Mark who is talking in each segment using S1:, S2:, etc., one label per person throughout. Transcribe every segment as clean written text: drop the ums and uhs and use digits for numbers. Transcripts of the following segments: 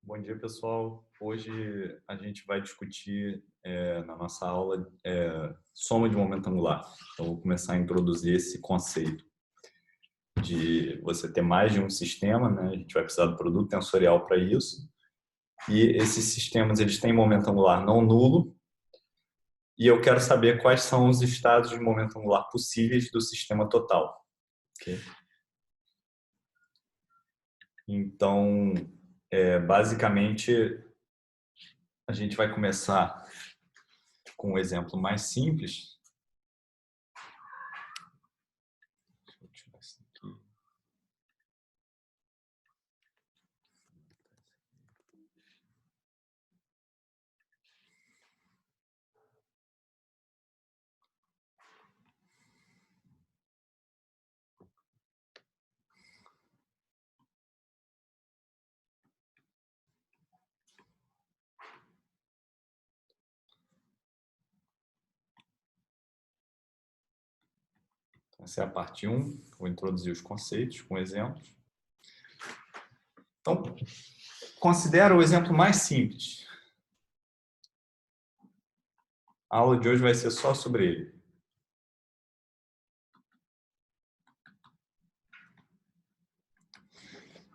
S1: Bom dia, pessoal. Hoje a gente vai discutir na nossa aula soma de momento angular. Então, vou começar a introduzir esse conceito de você ter mais de um sistema, né? A gente vai precisar do produto tensorial para isso. E esses sistemas eles têm momento angular não nulo. E eu quero saber quais são os estados de momento angular possíveis do sistema total. Okay? Então, basicamente, a gente vai começar com um exemplo mais simples. Deixa eu tirar isso aqui. Essa é a parte 1. Vou introduzir os conceitos com exemplos. Então, considera o exemplo mais simples. A aula de hoje vai ser só sobre ele.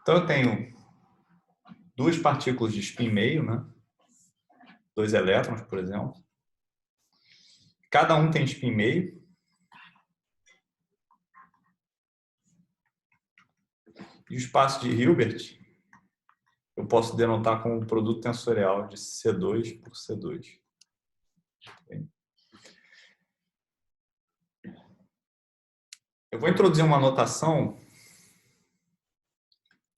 S1: Então, eu tenho duas partículas de spin meio, né? 2 elétrons, por exemplo. Cada um tem spin meio. E o espaço de Hilbert eu posso denotar como produto tensorial de C2 por C2. Eu vou introduzir uma notação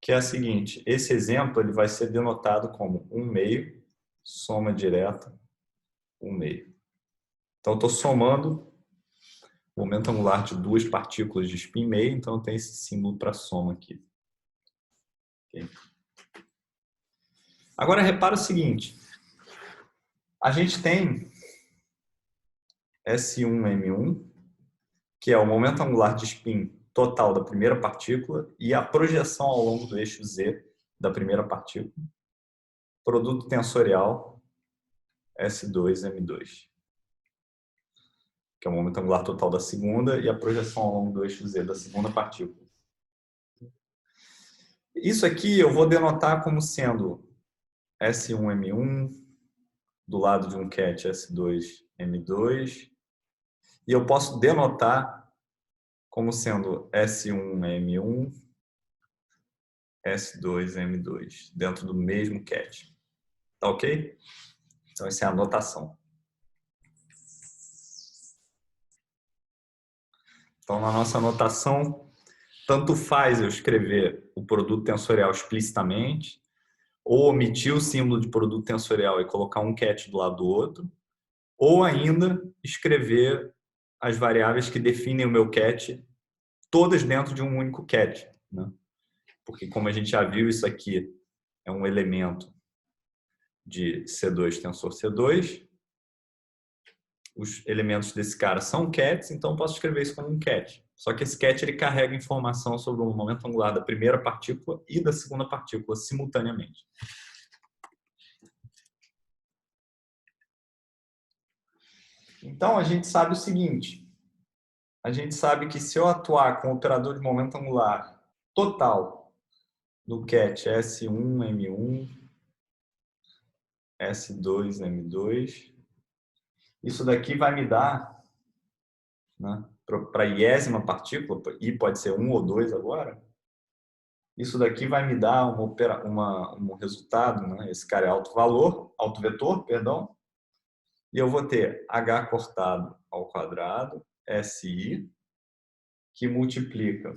S1: que é a seguinte. Esse exemplo ele vai ser denotado como 1 meio, soma direta, 1 meio. Então, estou somando o momento angular de duas partículas de spin meio, então tem esse símbolo para soma aqui. Okay? Agora, repara o seguinte. A gente tem S1M1, que é o momento angular de spin total da primeira partícula e a projeção ao longo do eixo Z da primeira partícula. Produto tensorial S2M2. Que é o momento angular total da segunda e a projeção ao longo do eixo Z da segunda partícula. Isso aqui eu vou denotar como sendo S1M1, do lado de um cat S2M2, e eu posso denotar como sendo S1M1, S2M2, dentro do mesmo cat. Tá ok? Então, essa é a notação. Então, na nossa notação, tanto faz eu escrever o produto tensorial explicitamente, ou omitir o símbolo de produto tensorial e colocar um cat do lado do outro, ou ainda escrever as variáveis que definem o meu cat, todas dentro de um único cat. Né? Porque, como a gente já viu, isso aqui é um elemento de C2 tensor C2. Os elementos desse cara são cats, então eu posso escrever isso como um cat. Só que esse cat ele carrega informação sobre o momento angular da primeira partícula e da segunda partícula simultaneamente. Então, a gente sabe o seguinte. A gente sabe que se eu atuar com o operador de momento angular total no cat S1M1, S2M2, isso daqui vai me dar, né, para a iésima partícula, e pode ser 1 ou 2 agora, isso daqui vai me dar um resultado, né? Esse cara é alto vetor, perdão, e eu vou ter h cortado ao quadrado, SI, que multiplica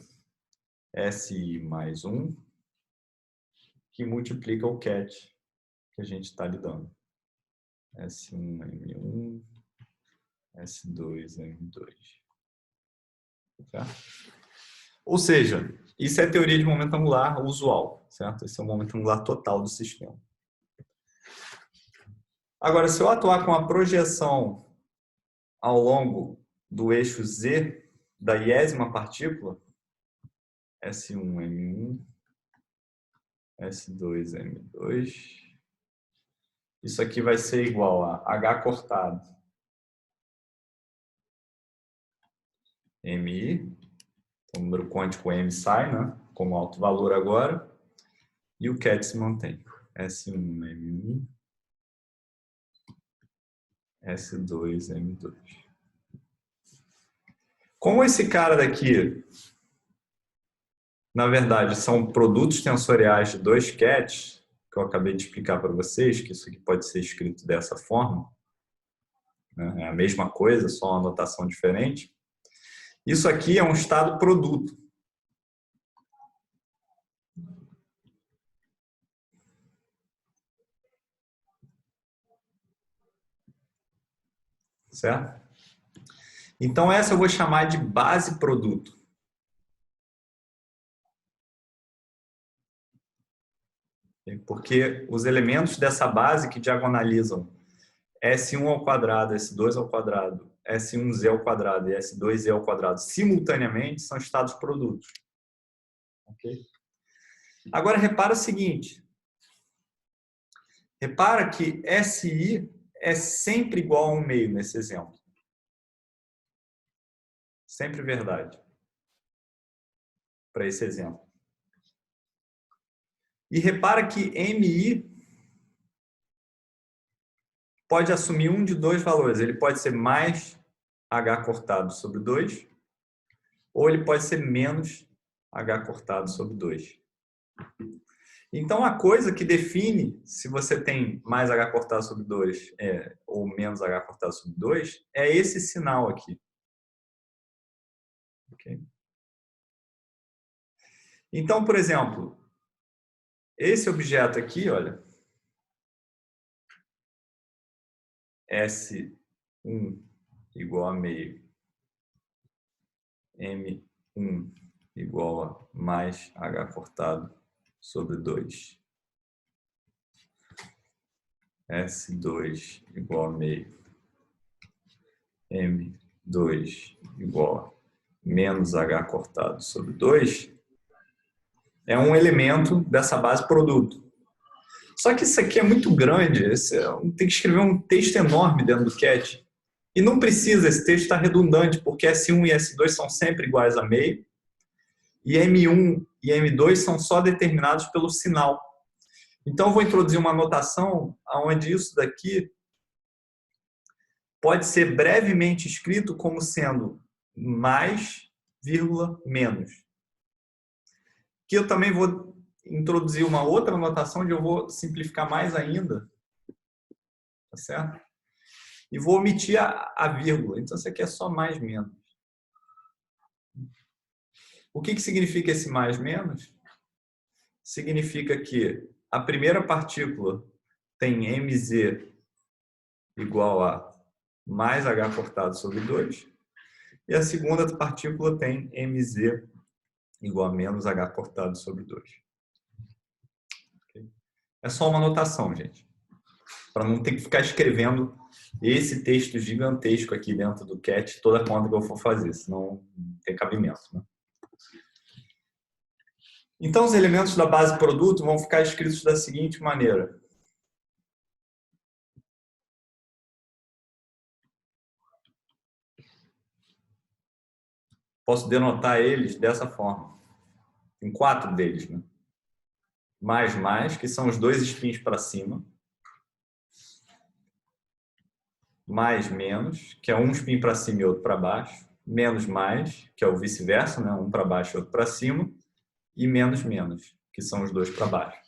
S1: SI mais 1, que multiplica o cat que a gente está lidando. S1M1, S2M2. Certo? Ou seja, isso é a teoria de momento angular usual, certo? Esse é o momento angular total do sistema. Agora, se eu atuar com a projeção ao longo do eixo Z da iésima partícula, S1M1, S2M2. Isso aqui vai ser igual a H cortado MI. O número quântico M sai, né? Como alto valor agora. E o cat se mantém. S1M1, S2M2. Como esse cara daqui, na verdade, são produtos tensoriais de dois cats, que eu acabei de explicar para vocês, que isso aqui pode ser escrito dessa forma, né? É a mesma coisa, só uma notação diferente. Isso aqui é um estado produto. Certo? Então, essa eu vou chamar de base produto. Porque os elementos dessa base que diagonalizam S1 ao quadrado, S2 ao quadrado, S1Z ao quadrado e S2Z ao quadrado simultaneamente são estados produtos. Okay? Agora, repara o seguinte. Repara que SI é sempre igual a 1/2 nesse exemplo. Sempre verdade. Para esse exemplo. E repara que MI pode assumir um de dois valores. Ele pode ser mais H cortado sobre 2, ou ele pode ser menos H cortado sobre 2. Então, a coisa que define se você tem mais H cortado sobre 2 ou menos H cortado sobre 2 é esse sinal aqui. Okay? Então, por exemplo, esse objeto aqui, olha, S1 igual a meio, M1 igual a mais H cortado sobre 2. S2 igual a meio, M2 igual a menos H cortado sobre 2, é um elemento dessa base produto. Só que isso aqui é muito grande, tem que escrever um texto enorme dentro do cat. E não precisa, esse texto está redundante, porque S1 e S2 são sempre iguais a meio, e M1 e M2 são só determinados pelo sinal. Então, eu vou introduzir uma notação onde isso daqui pode ser brevemente escrito como sendo mais, vírgula, menos. Que eu também vou introduzir uma outra notação onde eu vou simplificar mais ainda. Tá certo? E vou omitir a vírgula. Então, isso aqui é só mais, menos. O que significa esse mais, menos? Significa que a primeira partícula tem mz igual a mais h cortado sobre 2, e a segunda partícula tem mz igual a menos h cortado sobre 2. Okay? É só uma notação, gente. Para não ter que ficar escrevendo esse texto gigantesco aqui dentro do cat, toda conta que eu for fazer, senão não tem cabimento. Né? Então, os elementos da base produto vão ficar escritos da seguinte maneira. Posso denotar eles dessa forma. Tem 4 deles. Né? Mais, que são os dois spins para cima. Mais, menos, que é um spin para cima e outro para baixo. Menos, mais, que é o vice-versa, né? Um para baixo e outro para cima. E menos, que são os dois para baixo.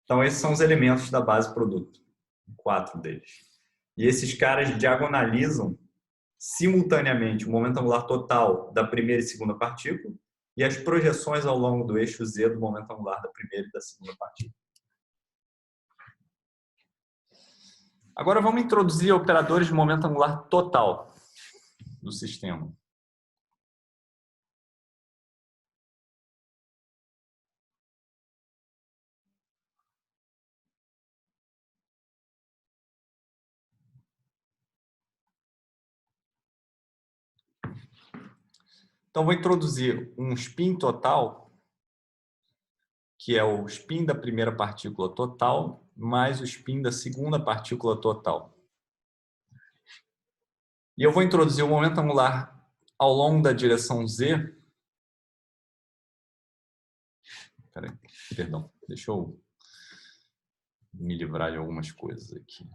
S1: Então, esses são os elementos da base produto. 4 deles. E esses caras diagonalizam simultaneamente o momento angular total da primeira e segunda partícula e as projeções ao longo do eixo Z do momento angular da primeira e da segunda partícula. Agora vamos introduzir operadores de momento angular total do sistema. Então, vou introduzir um spin total que é o spin da primeira partícula total mais o spin da segunda partícula total. E eu vou introduzir o momento angular ao longo da direção z. Perdão, deixa eu me livrar de algumas coisas aqui.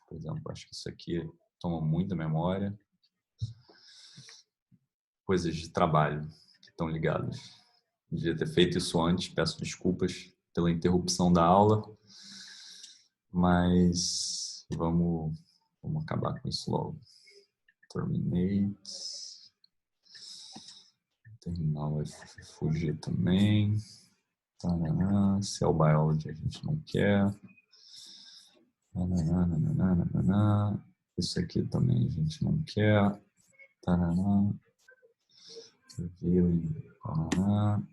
S1: Por exemplo, acho que isso aqui toma muita memória. Coisas de trabalho que estão ligadas. Devia ter feito isso antes, peço desculpas pela interrupção da aula, mas vamos acabar com isso logo. Terminate. Terminal vai fugir também. Taraná. Cell Biology a gente não quer. Taraná. Isso aqui também a gente não quer. Taraná. Taraná.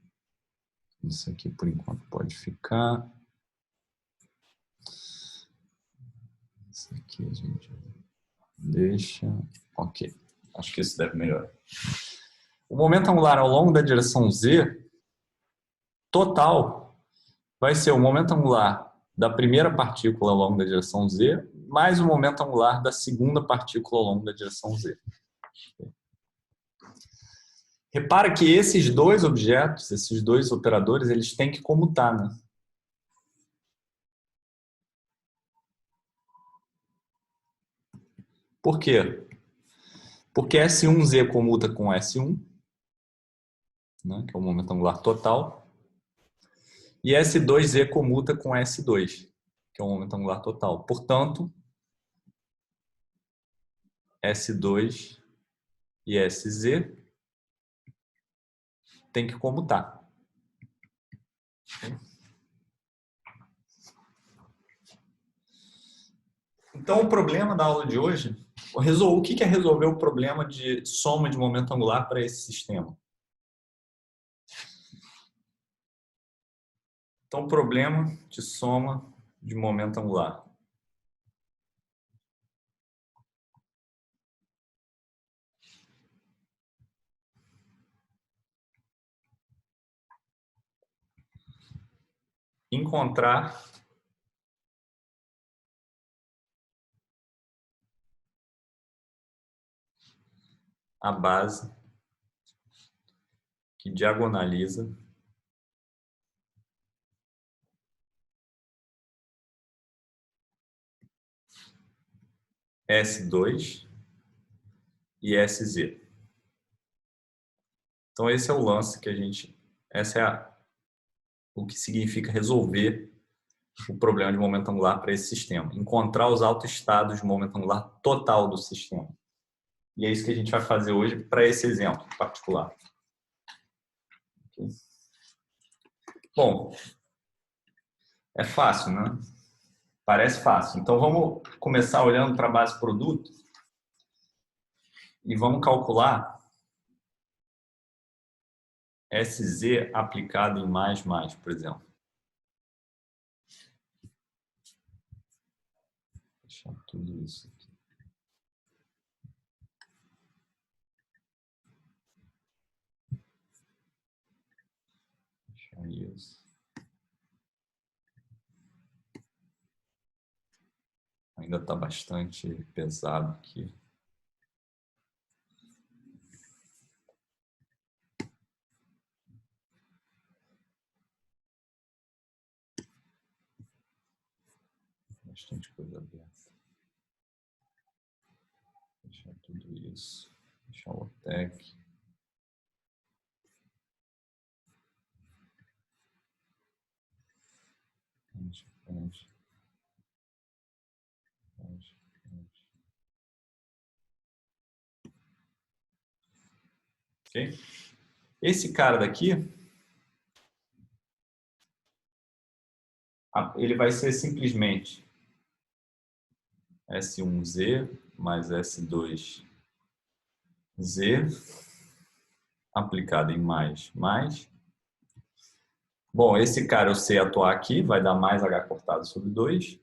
S1: Isso aqui por enquanto pode ficar. Isso aqui a gente deixa. Ok. Acho que isso deve melhorar. O momento angular ao longo da direção z total vai ser o momento angular da primeira partícula ao longo da direção z mais o momento angular da segunda partícula ao longo da direção z. Repara que esses dois objetos, esses dois operadores, eles têm que comutar, né? Por quê? Porque S1Z comuta com S1, né, que é o momento angular total, e S2Z comuta com S2, que é o momento angular total. Portanto, S2 e SZ tem que comutar. Então, o problema da aula de hoje, o que é resolver o problema de soma de momento angular para esse sistema? Então, o problema de soma de momento angular. Encontrar a base que diagonaliza S2 e SZ. Então, esse é o lance que a gente... Essa é o que significa resolver o problema de momento angular para esse sistema. Encontrar os autoestados de momento angular total do sistema. E é isso que a gente vai fazer hoje para esse exemplo particular. Okay. Bom, é fácil, né? Parece fácil. Então, vamos começar olhando para a base produto e vamos calcular SZ aplicado em mais, por exemplo. Vou deixar tudo isso aqui. Deixar isso. Ainda está bastante pesado aqui. Bastante coisa aberta. Deixar tudo isso. Deixar o OTEC. Ok? Esse cara daqui, ele vai ser simplesmente S1Z mais S2Z aplicado em mais. Bom, esse cara eu sei atuar aqui, vai dar mais H cortado sobre 2.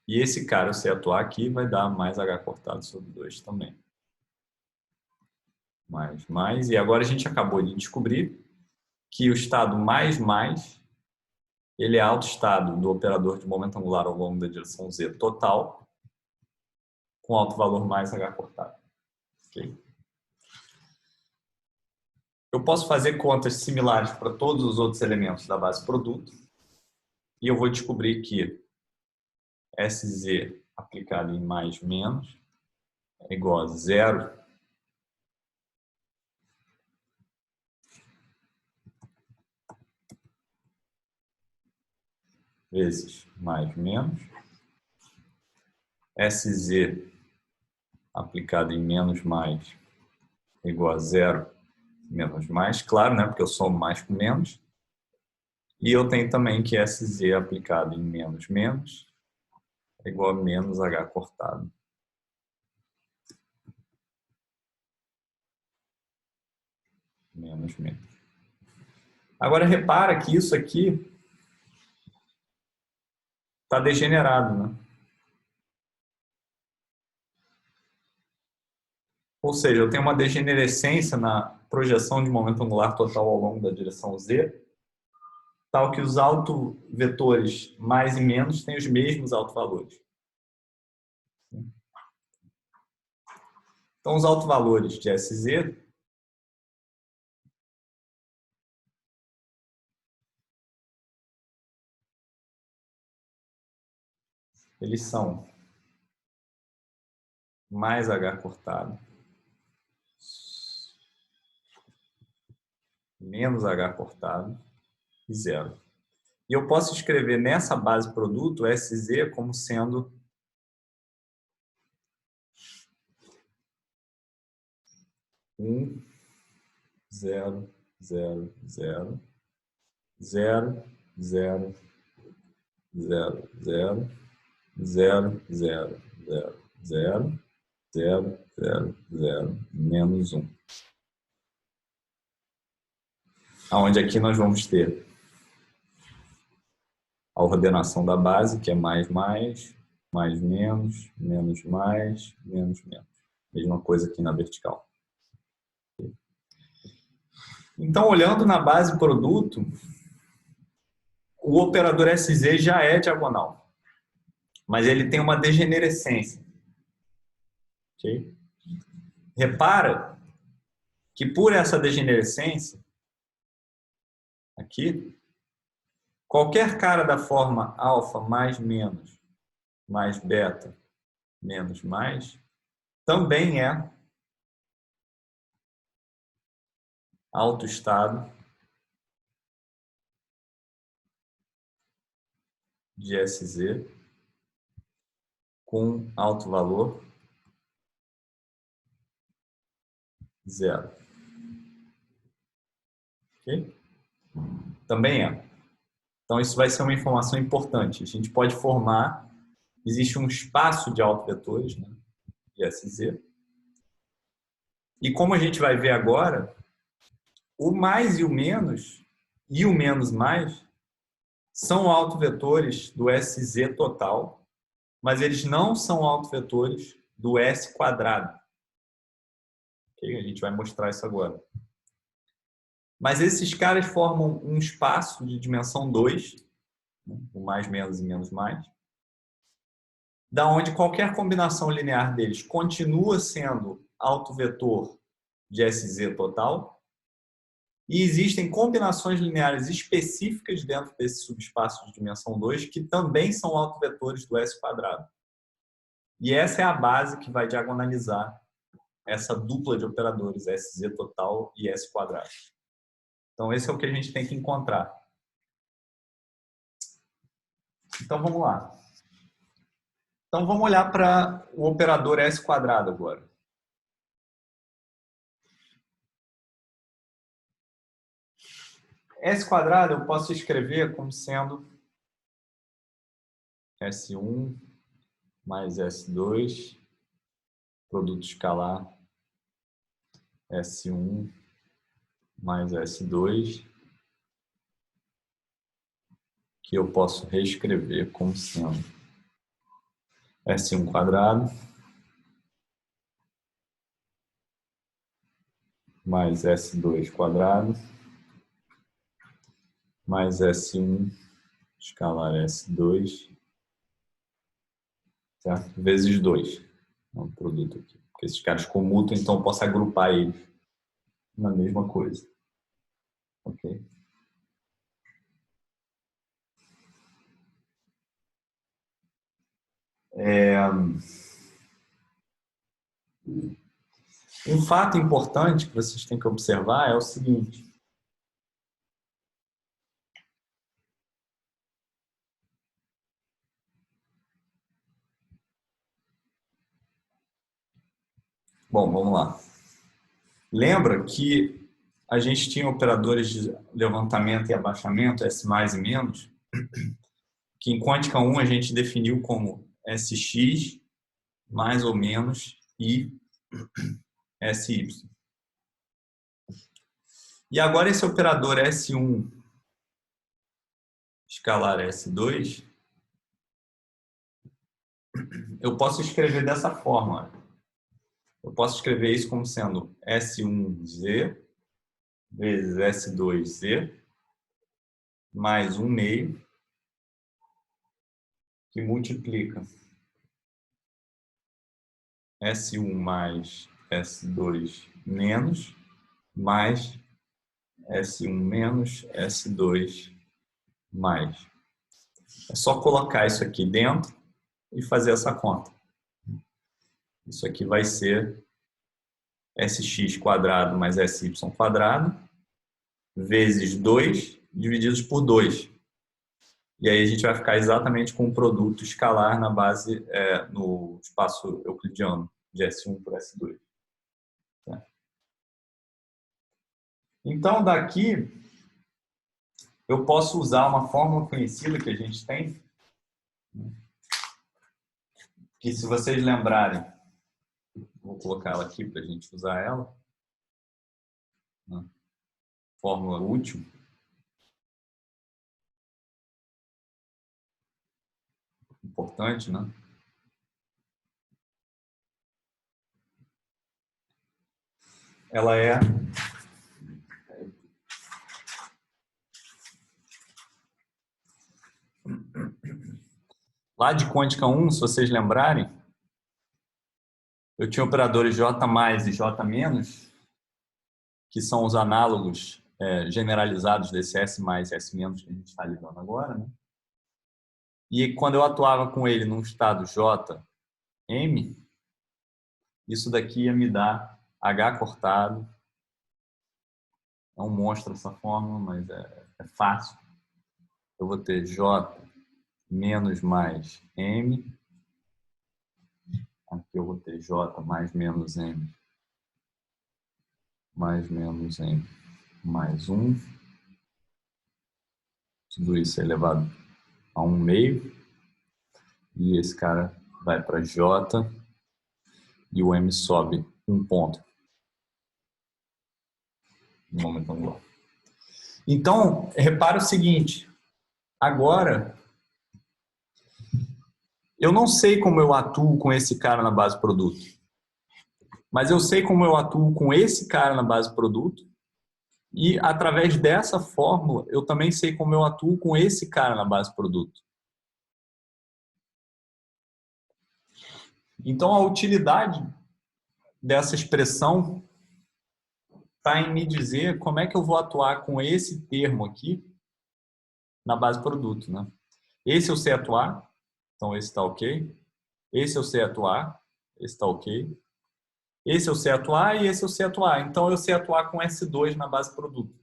S1: E esse cara eu sei atuar aqui, vai dar mais H cortado sobre 2 também. Mais. E agora a gente acabou de descobrir que o estado mais, ele é autoestado do operador de momento angular ao longo da direção Z total, com alto valor mais H cortado. Okay? Eu posso fazer contas similares para todos os outros elementos da base produto e eu vou descobrir que SZ aplicado em mais menos é igual a 0 vezes mais menos, SZ aplicado em menos mais é igual a 0 menos mais, claro, né, porque eu somo mais com menos. E eu tenho também que SZ aplicado em menos menos é igual a menos H cortado. Menos menos. Agora repara que isso aqui está degenerado, né? Ou seja, eu tenho uma degenerescência na projeção de momento angular total ao longo da direção Z, tal que os autovetores mais e menos têm os mesmos autovalores. Então, os autovalores de SZ eles são mais H cortado, menos H cortado e zero. E eu posso escrever nessa base produto SZ como sendo um, zero, zero, zero, zero, zero, zero, zero, zero, zero, zero, zero, zero, zero, zero, menos 1. Onde aqui nós vamos ter a ordenação da base, que é mais, menos, menos, mais, menos, menos. Mesma coisa aqui na vertical. Então, olhando na base produto, o operador SZ já é diagonal, mas ele tem uma degenerescência. Okay? Repara que por essa degenerescência, aqui, qualquer cara da forma alfa mais menos, mais beta, menos mais, também é autoestado de SZ com alto valor zero. Ok? Também é. Então, isso vai ser uma informação importante. A gente pode formar, existe um espaço de autovetores, né, de SZ. E como a gente vai ver agora, o mais e o menos mais, são autovetores do SZ total, mas eles não são autovetores do S quadrado. Okay? A gente vai mostrar isso agora. Mas esses caras formam um espaço de dimensão 2, né? O mais, menos e menos mais, da onde qualquer combinação linear deles continua sendo autovetor de SZ total, e existem combinações lineares específicas dentro desse subespaço de dimensão 2 que também são autovetores do S quadrado. E essa é a base que vai diagonalizar essa dupla de operadores SZ total e S quadrado. Então, esse é o que a gente tem que encontrar. Então, vamos lá. Então, vamos olhar para o operador S quadrado agora. S quadrado eu posso escrever como sendo S1 mais S2, produto escalar S1 mais S2, que eu posso reescrever como sendo S1 quadrado mais S2 quadrado mais S1 escalar S2, certo? Vezes 2. É um produto aqui. Porque esses caras comutam, então eu posso agrupar eles na mesma coisa. Ok? Um fato importante que vocês têm que observar é o seguinte. Bom, vamos lá. Lembra que a gente tinha operadores de levantamento e abaixamento, S mais e menos, que em quântica 1 a gente definiu como SX mais ou menos e SY. E agora esse operador S1 escalar S2, eu posso escrever dessa forma. Eu posso escrever isso como sendo S1Z vezes S2Z mais 1 meio, que multiplica S1 mais S2 menos, mais S1 menos S2 mais. É só colocar isso aqui dentro e fazer essa conta. Isso aqui vai ser SX quadrado mais SY quadrado vezes 2 divididos por 2. E aí a gente vai ficar exatamente com o produto escalar na base, no espaço euclidiano, de S1 por S2. Então, daqui, eu posso usar uma fórmula conhecida que a gente tem, que se vocês lembrarem, vou colocar ela aqui para a gente usar ela, fórmula útil. Importante, né? Ela é lá de quântica 1, se vocês lembrarem, eu tinha operadores J mais e J menos, que são os análogos generalizados desse S mais e S menos que a gente está lidando agora, né? E quando eu atuava com ele num estado J, M, isso daqui ia me dar H cortado. É um monstro essa fórmula, mas é fácil. Eu vou ter J menos mais M. Aqui eu vou ter J mais menos M. Mais menos M. Mais 1. Tudo isso é elevado a 1 meio. E esse cara vai para J. E o M sobe 1 ponto. No momento angular. Então, repara o seguinte. Agora, eu não sei como eu atuo com esse cara na base produto. Mas eu sei como eu atuo com esse cara na base produto. E através dessa fórmula, eu também sei como eu atuo com esse cara na base produto. Então, a utilidade dessa expressão está em me dizer como é que eu vou atuar com esse termo aqui na base produto, né? Esse eu sei atuar, então esse está ok. Esse eu sei atuar, esse está ok. Esse eu sei atuar e esse eu sei atuar. Então, eu sei atuar com S2 na base produto.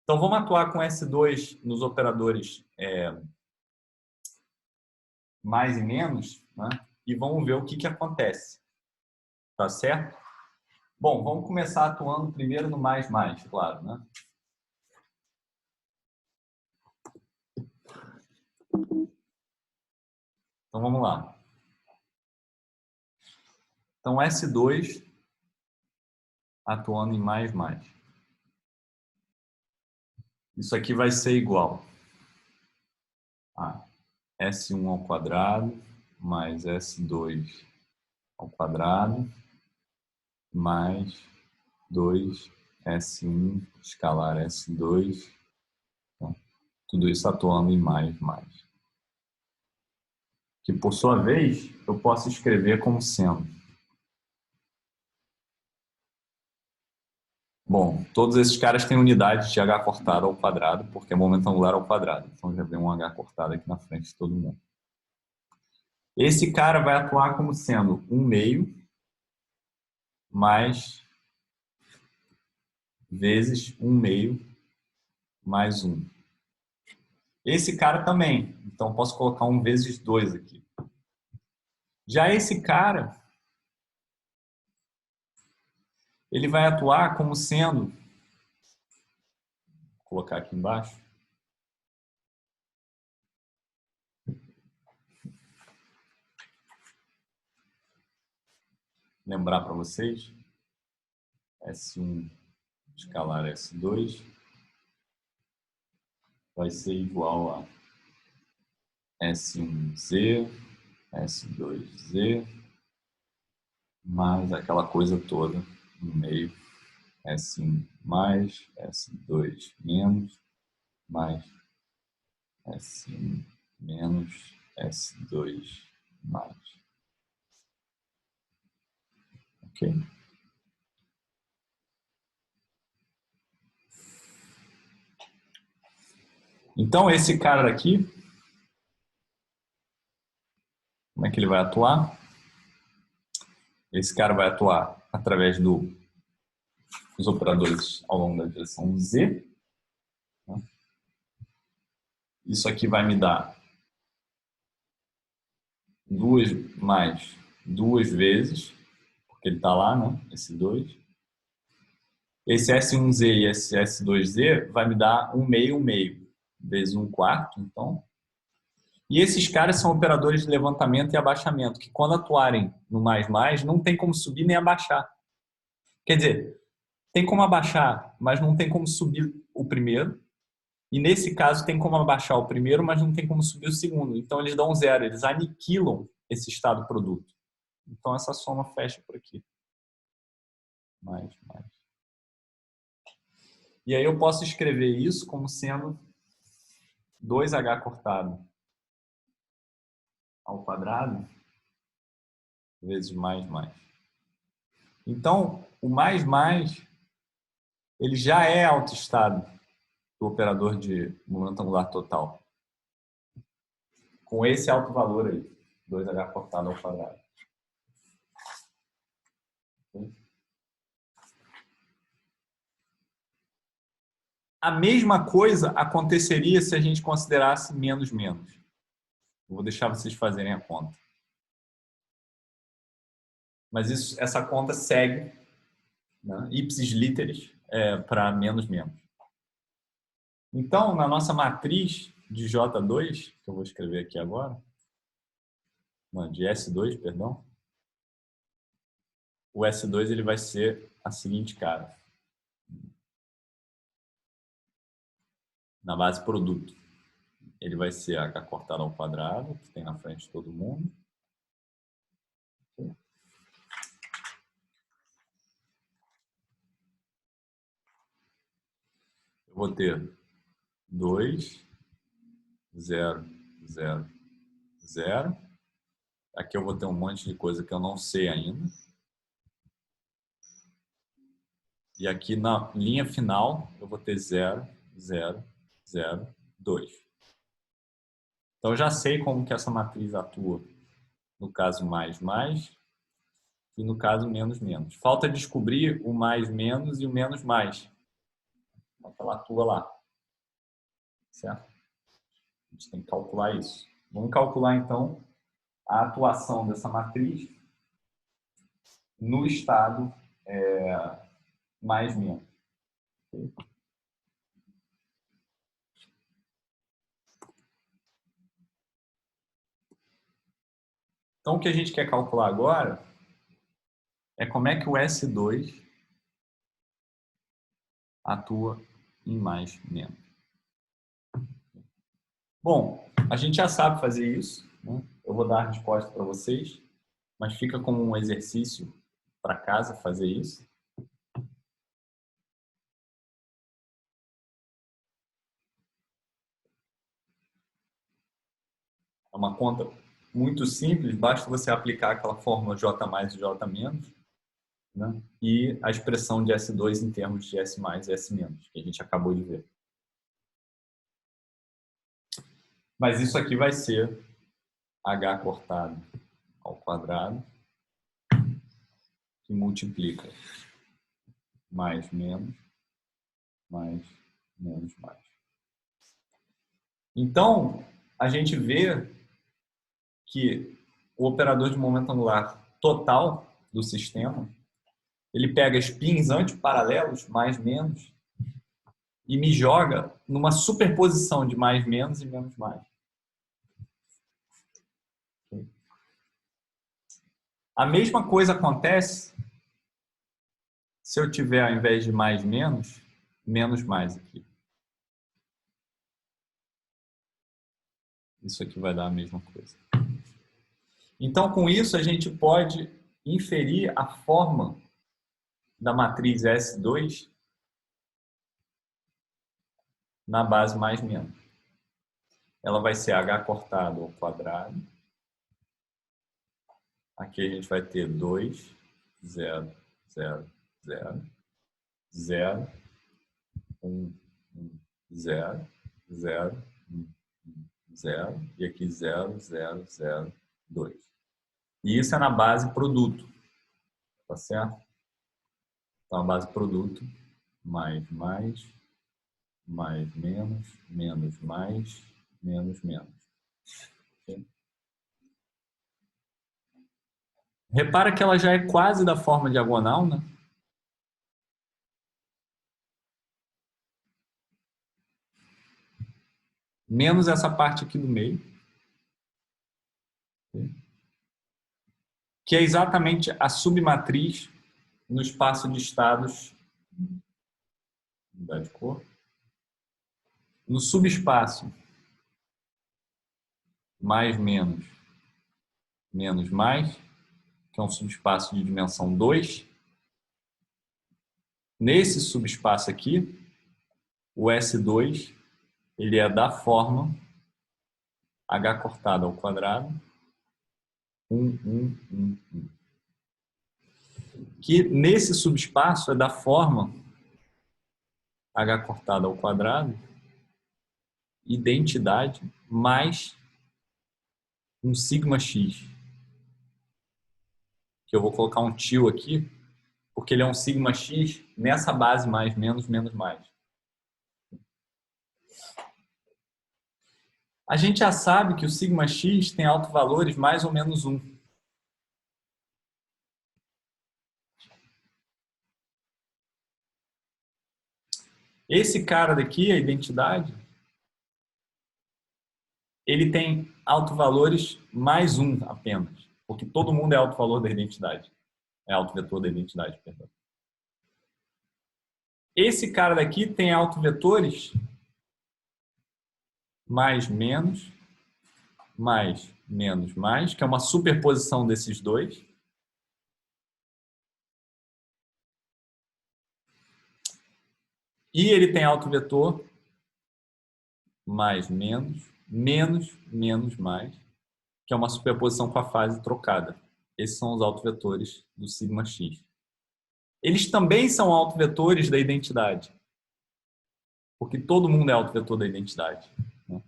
S1: Então, vamos atuar com S2 nos operadores mais e menos, né? E vamos ver o que acontece. Tá certo? Bom, vamos começar atuando primeiro no mais, claro, né? Então, vamos lá. Então, S2 atuando em mais. Isso aqui vai ser igual a S1 ao quadrado mais S2 ao quadrado mais 2 S1 escalar S2 Tudo isso atuando em mais, mais. Que, por sua vez, eu posso escrever como sendo. Bom, todos esses caras têm unidade de h cortado ao quadrado, porque é momento angular ao quadrado. Então já vem um h cortado aqui na frente de todo mundo. Esse cara vai atuar como sendo 1/2 mais vezes 1/2 mais 1. Esse cara também. Então posso colocar 1 vezes 2 aqui. Já esse cara, ele vai atuar como sendo, vou colocar aqui embaixo, lembrar para vocês, S1 escalar S2 vai ser igual a S1Z, S2Z, mais aquela coisa toda no meio, S1 mais, S2 menos, mais S1 menos, S2 mais. Ok? Então, esse cara daqui, como é que ele vai atuar? Esse cara vai atuar através dos operadores ao longo da direção Z. Isso aqui vai me dar 2 mais 2 vezes, porque ele está lá, né? Esse 2. Esse S1Z e esse S2Z vai me dar 1/2, 1/2, vezes 1/4, então. E esses caras são operadores de levantamento e abaixamento, que quando atuarem no mais, não tem como subir nem abaixar. Quer dizer, tem como abaixar, mas não tem como subir o primeiro. E nesse caso tem como abaixar o primeiro, mas não tem como subir o segundo. Então eles dão 0, eles aniquilam esse estado produto. Então essa soma fecha por aqui. Mais. E aí eu posso escrever isso como sendo 2h cortado ao quadrado vezes mais. Então, o mais, ele já é autoestado do operador de momento angular total. Com esse alto valor aí, 2h cortado ao quadrado. A mesma coisa aconteceria se a gente considerasse menos. Eu vou deixar vocês fazerem a conta. Mas essa conta segue, né, ipsis literis, para menos. Então, na nossa matriz de J2, que eu vou escrever aqui agora, não, de S2, perdão, o S2 ele vai ser a seguinte cara, na base produto. Ele vai ser H cortado ao quadrado, que tem na frente de todo mundo. Eu vou ter 2, 0, 0, 0. Aqui eu vou ter um monte de coisa que eu não sei ainda. E aqui na linha final eu vou ter 0, 0, 0, 2. Então eu já sei como que essa matriz atua no caso mais e no caso menos. Falta descobrir o mais e o menos. Então ela atua lá. Certo? A gente tem que calcular isso. Vamos calcular então a atuação dessa matriz no estado mais. Então o que a gente quer calcular agora é como é que o S2 atua em mais. Bom, a gente já sabe fazer isso, né? Eu vou dar a resposta para vocês, mas fica como um exercício para casa fazer isso. É uma conta muito simples, basta você aplicar aquela fórmula J mais e J menos, né? E a expressão de S2 em termos de S mais e S menos, que a gente acabou de ver. Mas isso aqui vai ser H cortado ao quadrado, que multiplica mais menos, mais menos mais. Então, a gente vê que o operador de momento angular total do sistema, ele pega spins antiparalelos, mais menos, e me joga numa superposição de mais menos e menos mais. A mesma coisa acontece se eu tiver, ao invés de mais menos, menos mais aqui. Isso aqui vai dar a mesma coisa. Então, com isso, a gente pode inferir a forma da matriz S2 na base mais menos. Ela vai ser H cortado ao quadrado. Aqui a gente vai ter 2, 0, 0, 0, 0, 1, 1, 0, 0, 1, 1, 0, e aqui 0, 0, 0, 2. E isso é na base produto, tá certo? Então, a base produto, mais, mais, menos, menos, mais, menos, menos. Okay? Repara que ela já é quase da forma diagonal, né? Menos essa parte aqui do meio. Okay? Que é exatamente a submatriz no espaço de estados. Mudar de cor. No subespaço mais, menos, menos, mais, que é um subespaço de dimensão 2. Nesse subespaço aqui, o S2 ele é da forma H cortado ao quadrado 1, 1, 1, 1. Que nesse subespaço é da forma H cortado ao quadrado identidade mais um sigma x. Que eu vou colocar um tio aqui, porque ele é um sigma x nessa base mais, menos, menos, mais. A gente já sabe que o sigma x tem autovalores mais ou menos 1. Esse cara daqui, a identidade, ele tem autovalores mais 1 apenas, porque todo mundo é autovalor da identidade. É autovetor da identidade, perdão. Esse cara daqui tem autovetores mais, menos, mais, menos, mais, que é uma superposição desses dois. E ele tem autovetor mais, menos, menos, menos, mais, que é uma superposição com a fase trocada. Esses são os autovetores do sigma x. Eles também são autovetores da identidade, porque todo mundo é autovetor da identidade. Né?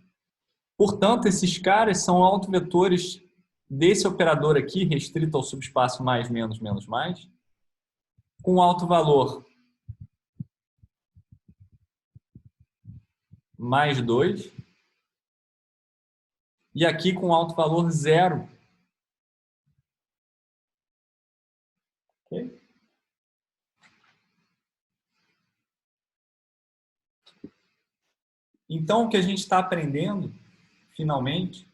S1: Portanto, esses caras são autovetores desse operador aqui, restrito ao subespaço mais, menos, menos, mais, com autovalor mais 2, e aqui com autovalor 0. Okay? Então, o que a gente está aprendendo, finalmente,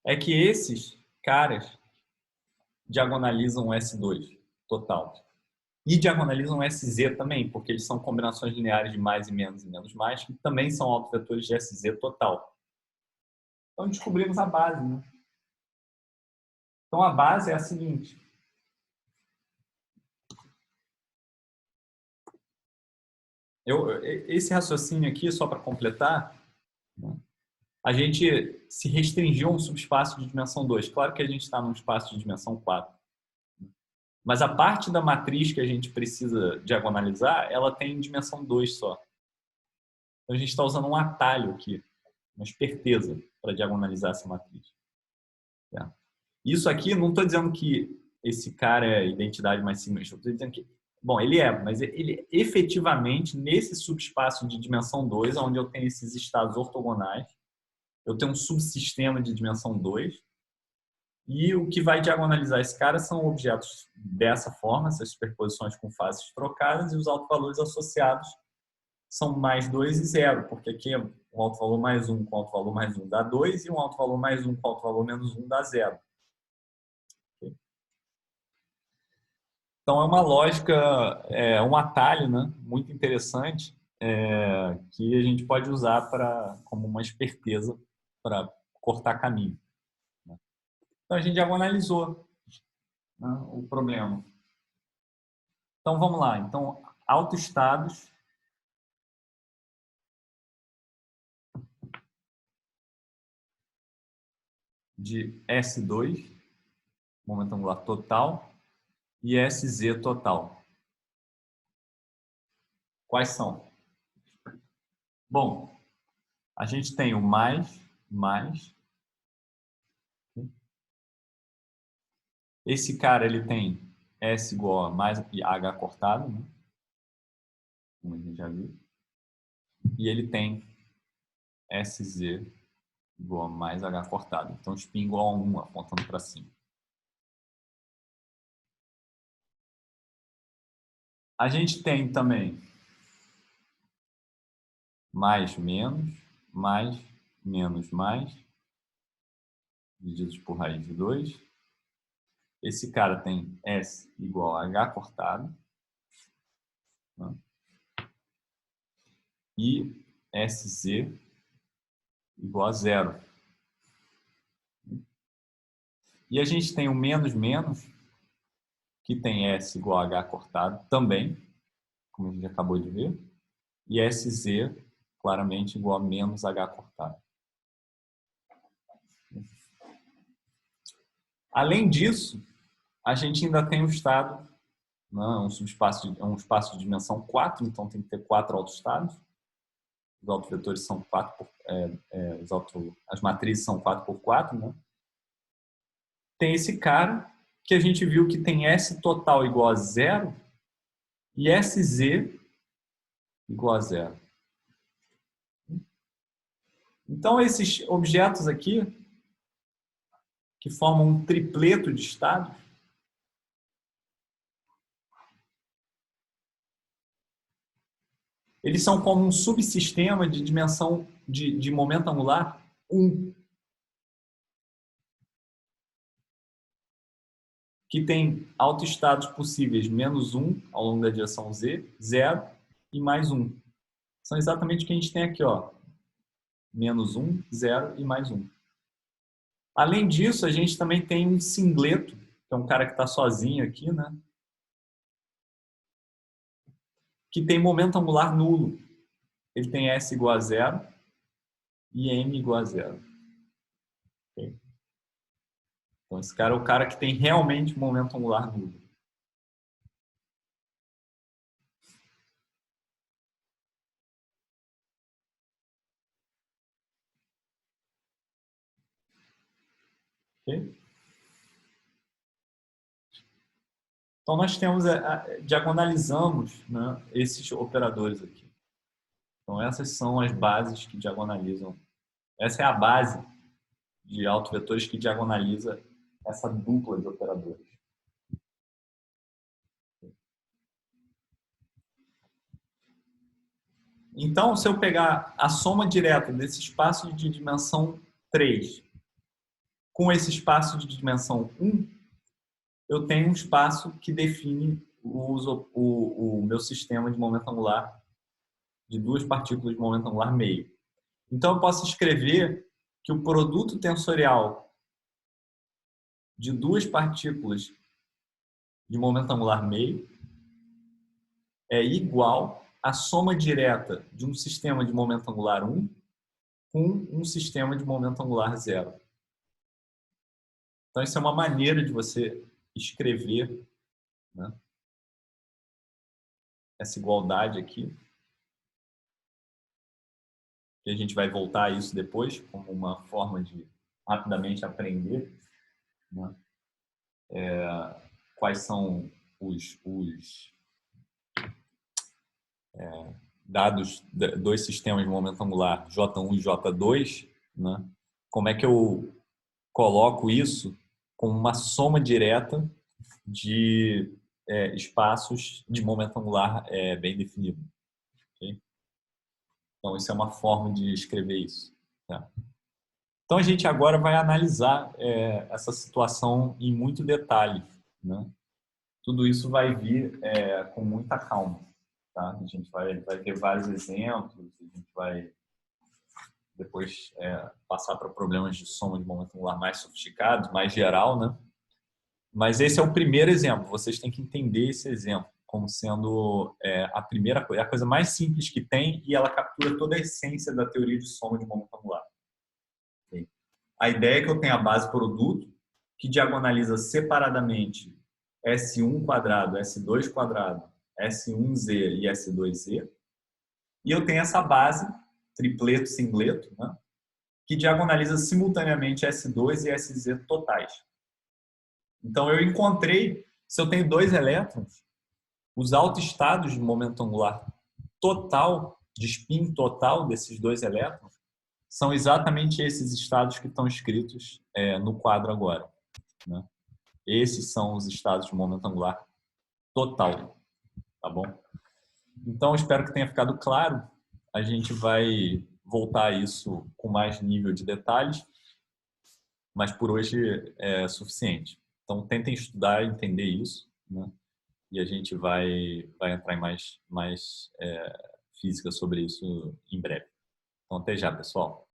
S1: é que esses caras diagonalizam S2 total. E diagonalizam SZ também, porque eles são combinações lineares de mais e menos mais, que também são autovetores de SZ total. Então, descobrimos a base. Né? Então, a base é a seguinte. Esse raciocínio aqui, só para completar, né? a gente se restringiu a um subespaço de dimensão 2. Claro que a gente está num espaço de dimensão 4. Mas a parte da matriz que a gente precisa diagonalizar, ela tem dimensão 2 só. Então a gente está usando um atalho aqui, uma esperteza, para diagonalizar essa matriz. Tá? Isso aqui, não estou dizendo que esse cara é a identidade mais simples. Estou dizendo que, bom, ele é, mas ele efetivamente, nesse subespaço de dimensão 2, onde eu tenho esses estados ortogonais, eu tenho um subsistema de dimensão 2, e o que vai diagonalizar esse cara são objetos dessa forma, essas superposições com faces trocadas, e os autovalores associados são mais 2 e 0, porque aqui um autovalor mais 1 com autovalor mais 1 dá 2, e um autovalor mais 1 com autovalor menos 1 dá 0. Então, é uma lógica, um atalho, né, muito interessante, que a gente pode usar como uma esperteza para cortar caminho. Né? Então, a gente diagonalizou, né, o problema. Então, vamos lá. Então, autoestados de S2, momento angular total, e SZ total. Quais são? Bom, a gente tem o mais. Esse cara, ele tem S igual a mais H cortado, né? Como a gente já viu. E ele tem SZ igual a mais H cortado. Então, spin igual a 1, apontando para cima. A gente tem também mais, menos, mais, divididos por raiz de 2. Esse cara tem S igual a H cortado. Né? E SZ igual a 0. E a gente tem o menos, que tem S igual a H cortado também, como a gente acabou de ver. E SZ, claramente, igual a menos H cortado. Além disso, a gente ainda tem o estado, né, um espaço de dimensão 4, então tem que ter 4 autoestados. Os autovetores são 4 as matrizes são 4 por 4, né? Tem esse cara que a gente viu que tem S total igual a 0 e SZ igual a 0. Então, esses objetos aqui, que formam um tripleto de estados, eles são como um subsistema de dimensão de momento angular 1, que tem autoestados possíveis menos 1 ao longo da direção Z, 0 e mais 1. São exatamente o que a gente tem aqui, ó. Menos 1, 0 e mais 1. Além disso, a gente também tem um singleto, que é um cara que está sozinho aqui, né? Que tem momento angular nulo. Ele tem S igual a 0 e M igual a 0. Okay? Então, esse cara é o cara que tem realmente momento angular nulo. Okay? Então, nós temos, diagonalizamos, né, esses operadores aqui. Então, essas são as bases que diagonalizam. Essa é a base de autovetores que diagonaliza essa dupla de operadores. Então, se eu pegar a soma direta desse espaço de dimensão 3 com esse espaço de dimensão 1, eu tenho um espaço que define o meu sistema de momento angular de duas partículas de momento angular meio. Então, eu posso escrever que o produto tensorial de duas partículas de momento angular meio é igual à soma direta de um sistema de momento angular 1 com um sistema de momento angular zero. Então, isso é uma maneira de você escrever, né, essa igualdade aqui. E a gente vai voltar a isso depois, como uma forma de rapidamente aprender, né, quais são os dados dos sistemas de momento angular J1 e J2, né, como é que eu coloco isso com uma soma direta de espaços de momento angular bem definido. Okay? Então, isso é uma forma de escrever isso. Tá? Então, a gente agora vai analisar essa situação em muito detalhe. Né? Tudo isso vai vir com muita calma. Tá? A gente vai ter vários exemplos, a gente vai depois passar para problemas de soma de momento angular mais sofisticados, mais geral, né? Mas esse é o primeiro exemplo. Vocês têm que entender esse exemplo como sendo a primeira coisa, a coisa mais simples que tem, e ela captura toda a essência da teoria de soma de momento angular. Okay? A ideia é que eu tenho a base produto, que diagonaliza separadamente S1 quadrado, S2 quadrado, S1Z e S2Z. E eu tenho essa base, tripleto, singleto, né? Que diagonaliza simultaneamente S2 e SZ totais. Então, eu encontrei, se eu tenho dois elétrons, os autoestados de momento angular total, de spin total desses dois elétrons, são exatamente esses estados que estão escritos no quadro agora. Né? Esses são os estados de momento angular total. Tá bom? Então, espero que tenha ficado claro. A gente vai voltar a isso com mais nível de detalhes, mas por hoje é suficiente. Então, tentem estudar e entender isso, né? E a gente vai entrar em mais física sobre isso em breve. Então, até já, pessoal.